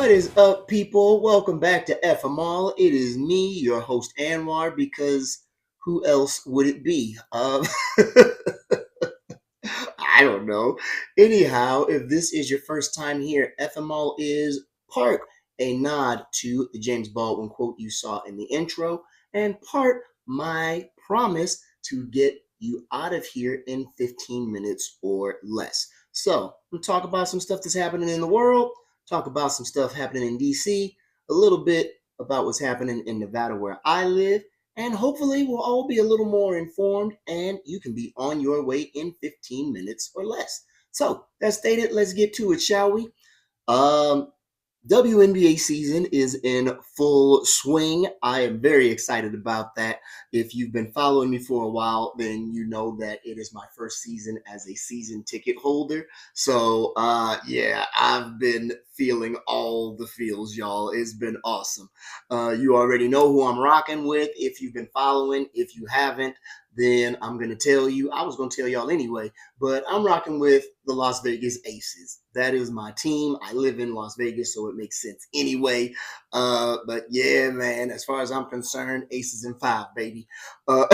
What is up, people? Welcome back to FMall. It is me, your host Anwar, because who else would it be? I don't know. Anyhow, if this is your first time here, FMall is part a nod to the James Baldwin quote you saw in the intro, and part my promise to get you out of here in 15 minutes or less. So, we'll talk about some stuff that's happening in the world, talk about some stuff happening in DC, a little bit about what's happening in Nevada where I live, and hopefully we'll all be a little more informed and you can be on your way in 15 minutes or less. So, that stated, let's get to it, shall we? Um, WNBA season is in full swing. I am very excited about that. If you've been following me for a while, then you know that it is my first season as a season ticket holder. So, yeah, I've been feeling all the feels, y'all. It's been awesome. You already know who I'm rocking with. If you've been following, if you haven't, then I'm going to tell you. I was going to tell y'all anyway, but I'm rocking with the Las Vegas Aces. That is my team. I live in Las Vegas, so it makes sense anyway. But yeah, man, as far as I'm concerned, Aces in 5, baby. Uh,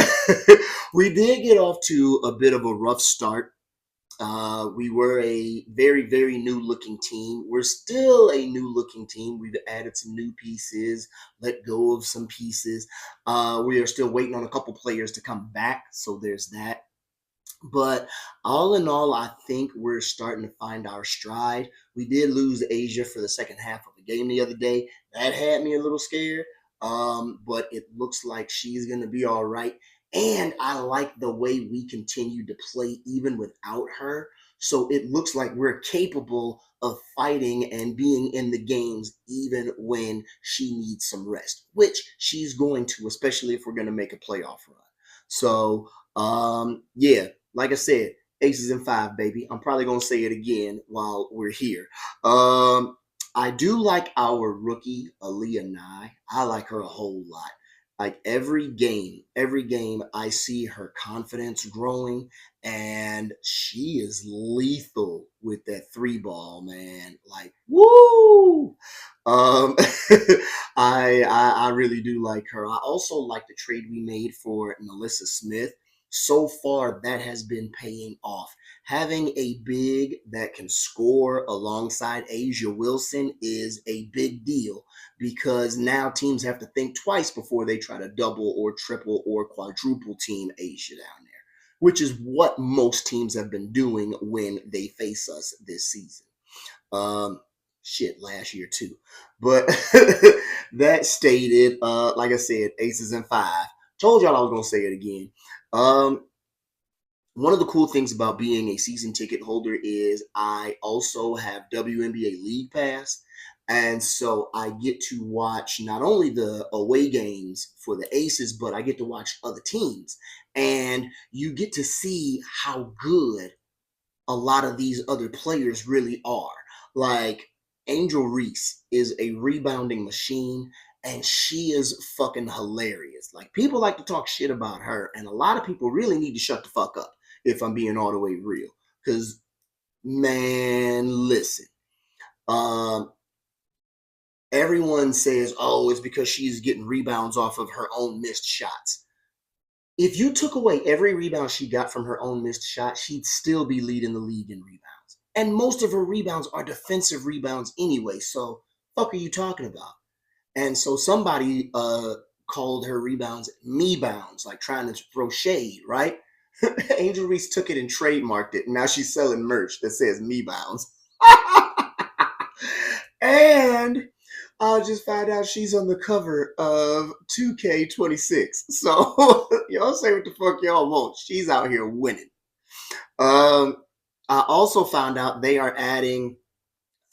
we did get off to a bit of a rough start. We were a very, very new looking team. We're still a new looking team. We've added some new pieces, let go of some pieces. We are still waiting on a couple players to come back. So there's that. But all in all, I think we're starting to find our stride. We did lose Asia for the second half of the game the other day. That had me a little scared. But it looks like she's going to be all right. And I like the way we continue to play even without her. So it looks like we're capable of fighting and being in the games even when she needs some rest, which she's going to, especially if we're going to make a playoff run. So, yeah, like I said, Aces in 5, baby. I'm probably gonna say it again while we're here. I do like our rookie Aaliyah Nye. I like her a whole lot. Like every game, I see her confidence growing, and she is lethal with that three ball, man. Like, woo! Um, I really do like her. I also like the trade we made for Melissa Smith. So far, that has been paying off. Having a big that can score alongside Asia Wilson is a big deal because now teams have to think twice before they try to double or triple or quadruple team Asia down there, which is what most teams have been doing when they face us this season. Um, Shit, last year too. But that stated, like I said, Aces in 5. Told y'all I was gonna say it again. Um, One of the cool things about being a season ticket holder is I also have WNBA League Pass. And so I get to watch not only the away games for the Aces, but I get to watch other teams. And you get to see how good a lot of these other players really are. Like Angel Reese is a rebounding machine and she is fucking hilarious. Like people like to talk shit about her and a lot of people really need to shut the fuck up if I'm being all the way real. Cause man, listen. Um Everyone says, "Oh, it's because she's getting rebounds off of her own missed shots." If you took away every rebound she got from her own missed shot, she'd still be leading the league in rebounds. And most of her rebounds are defensive rebounds anyway. So, fuck are you talking about? And so somebody called her rebounds me bounds, like trying to throw shade, right? Angel Reese took it and trademarked it. And now she's selling merch that says me bounds. And I just found out she's on the cover of 2K26. So y'all say what the fuck y'all want. She's out here winning. Um, I also found out they are adding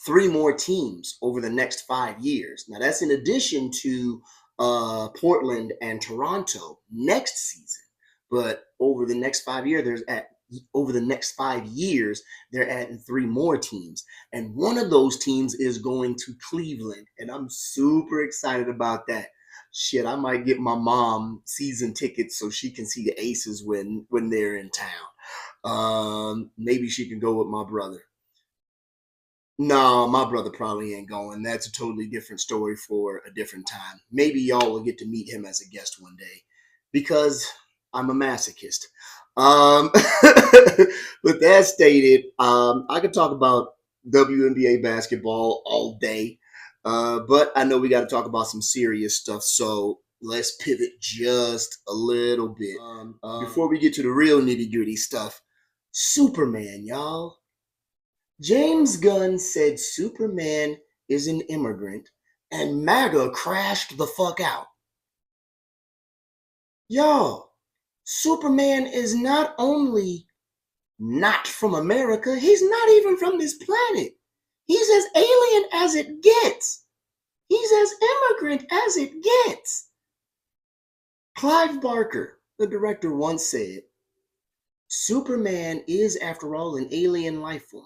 3 more teams over the next 5 years. Now that's in addition to Portland and Toronto next season. But over the next 5 years, they're adding 3 more teams. And one of those teams is going to Cleveland. And I'm super excited about that. Shit, I might get my mom season tickets so she can see the Aces when they're in town. Maybe she can go with my brother. No, my brother probably ain't going. That's a totally different story for a different time. Maybe y'all will get to meet him as a guest one day because I'm a masochist. Um, with that stated, I could talk about WNBA basketball all day, but I know we got to talk about some serious stuff. So let's pivot just a little bit. Before we get to the real nitty gritty stuff, Superman, y'all. James Gunn said Superman is an immigrant and MAGA crashed the fuck out. Y'all, Superman is not only not from America, he's not even from this planet. He's as alien as it gets. He's as immigrant as it gets. Clive Barker, the director, once said, Superman is, after all, an alien life form.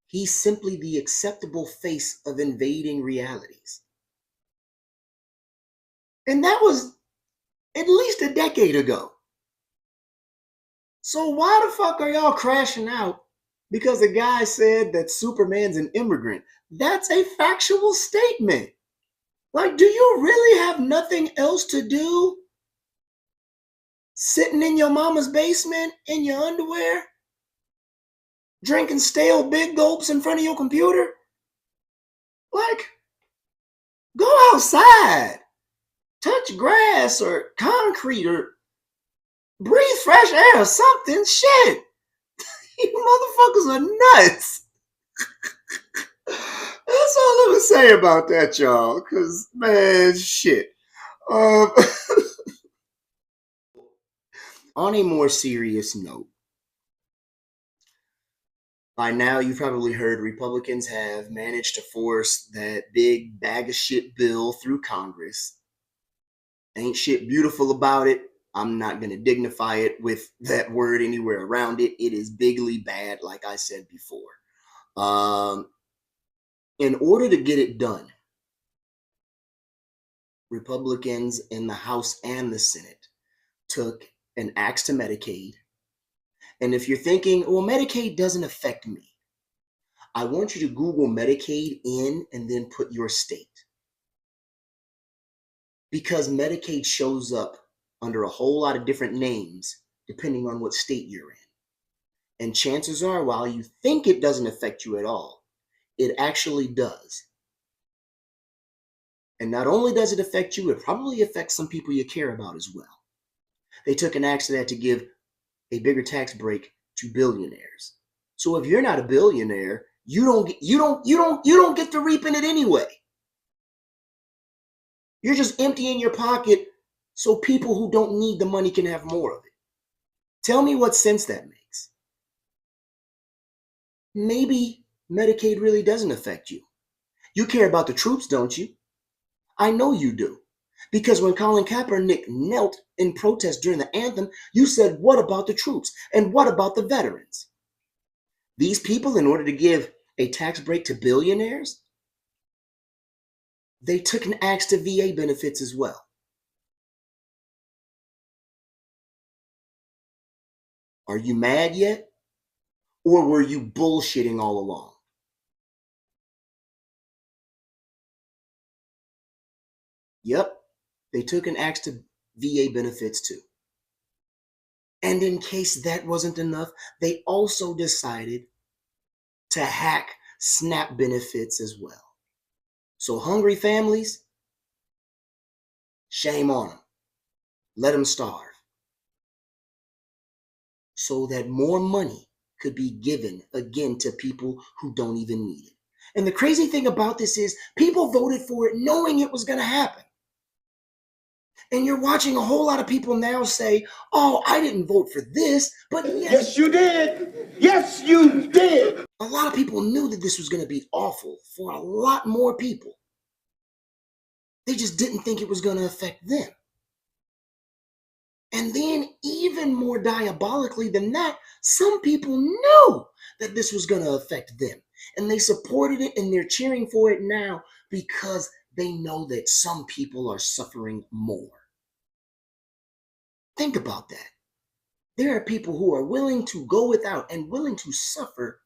He's simply the acceptable face of invading realities. And that was at least a decade ago. So why the fuck are y'all crashing out because a guy said that Superman's an immigrant? That's a factual statement. Like, do you really have nothing else to do? Sitting in your mama's basement in your underwear? Drinking stale big gulps in front of your computer? Like, go outside. Touch grass or concrete or breathe fresh air or something. Shit. You motherfuckers are nuts. That's all I'm gonna say about that, y'all. Cause man, shit. Um, on a more serious note, by now you've probably heard Republicans have managed to force that big bag of shit bill through Congress. Ain't shit beautiful about it. I'm not going to dignify it with that word anywhere around it. It is bigly bad, like I said before. In order to get it done, Republicans in the House and the Senate took an axe to Medicaid. And if you're thinking, well, Medicaid doesn't affect me, I want you to Google Medicaid in and then put your state. Because Medicaid shows up under a whole lot of different names depending on what state you're in. And chances are, while you think it doesn't affect you at all, it actually does. And not only does it affect you, it probably affects some people you care about as well. They took an axe to that to give a bigger tax break to billionaires. So if you're not a billionaire, you don't get to reap in it anyway. You're just emptying your pocket so people who don't need the money can have more of it. Tell me what sense that makes. Maybe Medicaid really doesn't affect you. You care about the troops, don't you? I know you do. Because when Colin Kaepernick knelt in protest during the anthem, you said, what about the troops? And what about the veterans? These people, in order to give a tax break to billionaires, they took an axe to VA benefits as well. Are you mad yet? Or were you bullshitting all along? Yep, they took an axe to VA benefits too. And in case that wasn't enough, they also decided to hack SNAP benefits as well. So hungry families, shame on them. Let them starve. So that more money could be given again to people who don't even need it. And the crazy thing about this is people voted for it knowing it was going to happen. And you're watching a whole lot of people now say, oh, I didn't vote for this, but yes, you did. Yes, you did. A lot of people knew that this was going to be awful for a lot more people. They just didn't think it was going to affect them. And then, even more diabolically than that, some people knew that this was going to affect them. And they supported it and they're cheering for it now because they know that some people are suffering more. Think about that. There are people who are willing to go without and willing to suffer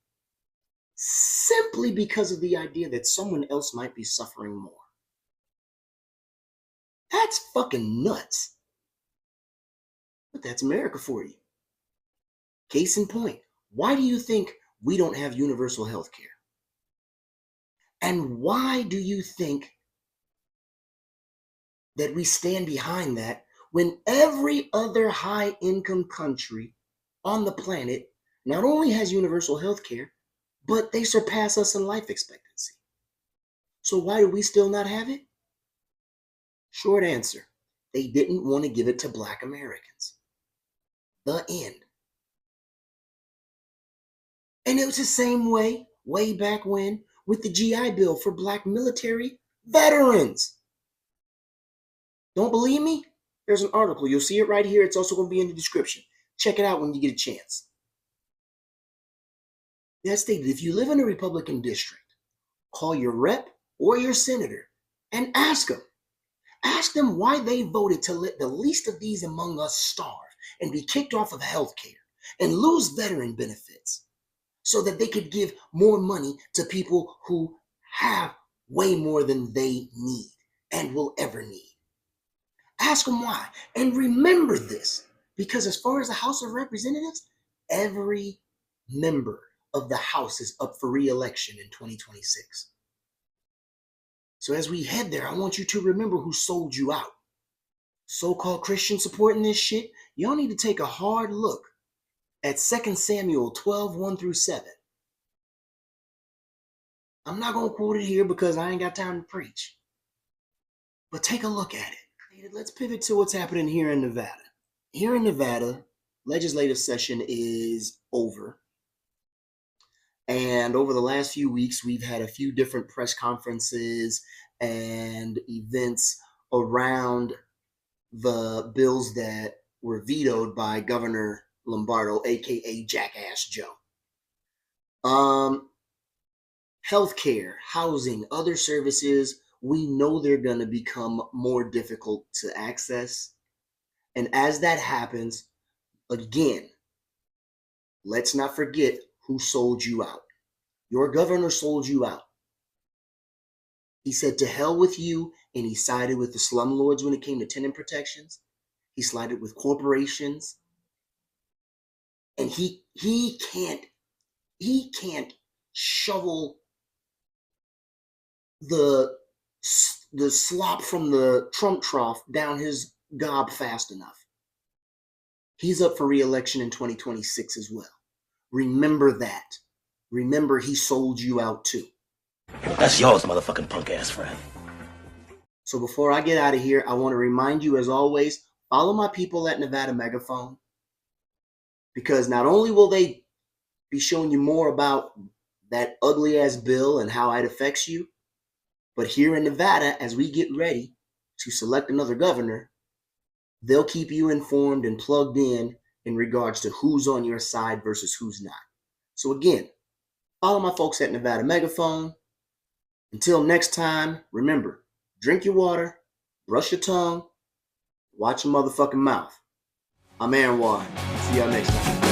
simply because of the idea that someone else might be suffering more. That's fucking nuts. But that's America for you. Case in point, why do you think we don't have universal health care? And why do you think that we stand behind that when every other high-income country on the planet not only has universal health care, but they surpass us in life expectancy? So why do we still not have it? Short answer, they didn't want to give it to Black Americans. The end. And it was the same way back when, with the GI Bill for Black military veterans. Don't believe me? There's an article. You'll see it right here. It's also going to be in the description. Check it out when you get a chance. That stated, if you live in a Republican district, call your rep or your senator and ask them. Ask them why they voted to let the least of these among us starve and be kicked off of health care and lose veteran benefits so that they could give more money to people who have way more than they need and will ever need. Ask them why. And remember this, because as far as the House of Representatives, every member of the House is up for re-election in 2026. So as we head there, I want you to remember who sold you out. So-called Christian supporting this shit, y'all need to take a hard look at 2 Samuel 12:1-7. I'm not going to quote it here because I ain't got time to preach. But take a look at it. Let's pivot to what's happening here in Nevada. Here in Nevada, legislative session is over. And over the last few weeks, we've had a few different press conferences and events around the bills that were vetoed by Governor Lombardo, aka Jackass Joe. Healthcare, housing, other services, we know they're going to become more difficult to access. And as that happens, again, let's not forget who sold you out. Your governor sold you out. He said to hell with you, and he sided with the slumlords when it came to tenant protections. He sided with corporations. And he can't shovel the slop from the Trump trough down his gob fast enough. He's up for re-election in 2026 as well. Remember that. Remember, he sold you out too. That's yours, motherfucking punk ass friend. So before I get out of here, I want to remind you, as always, follow my people at Nevada Megaphone. Because not only will they be showing you more about that ugly ass bill and how it affects you, but here in Nevada, as we get ready to select another governor, they'll keep you informed and plugged in regards to who's on your side versus who's not. So again, follow my folks at Nevada Megaphone. Until next time, remember, drink your water, brush your tongue, watch your motherfucking mouth. I'm Anwar. See y'all next time.